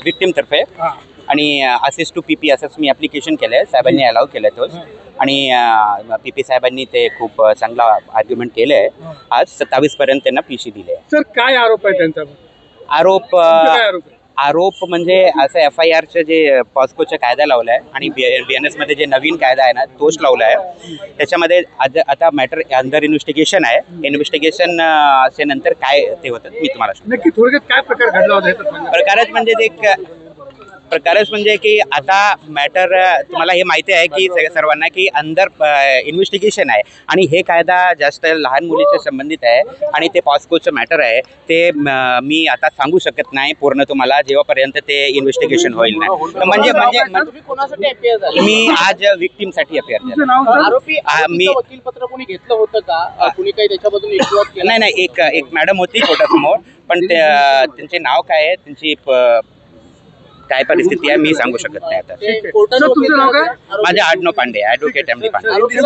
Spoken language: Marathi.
विक्टिमतर्फे आणि असिस्ट टू पीपी असंच मी ॲप्लिकेशन केलं आहे. साहेबांनी अलाव केलं तोच आणि पीपी साहेबांनी ते खूप चांगला आर्ग्युमेंट केलं आहे. आज 27 पर्यंत त्यांना पीसी दिले आहे. सर काय आरोप आहे त्यांचा? आरोप म्हणजे असं FIRचं जे पॉस्कोचा कायदा लावला आहे आणि BNS मध्ये जे नवीन कायदा आहे ना तोच लावला आहे. त्याच्यामध्ये आता मॅटर अंडर इन्व्हेस्टिगेशन आहे. इन्व्हेस्टिगेशन नंतर काय ते होतं मी तुम्हाला नक्की थोडक्यात काय प्रकार घडला होता? प्रकारच म्हणजे की आता मॅटर तुम्हाला हे माहिती आहे की सर्वांना की अंडर इन्व्हेस्टिगेशन आहे आणि हे कायदा जास्त लहान मुलीच्या संबंधित आहे आणि ते पॉस्कोचं मॅटर आहे. ते मी आता सांगू शकत नाही पूर्ण तुम्हाला जेव्हापर्यंत ते इन्व्हेस्टिगेशन होईल नाही. म्हणजे मी आज विक्टीमसाठी अपेअर केलं. मी वकीलपत्र कोणी घेतलं होतं का? कुणी काही त्याच्याबद्दल नाही एक मॅडम होती कोर्टासमोर पण त्यांचे नाव काय आहे त्यांची काय परिस्थिती आहे मी सांगू शकत नाही आता. तुमचं नाव काय? माझे आडनाव पांडे, ॲडव्होकेट MD पांडे.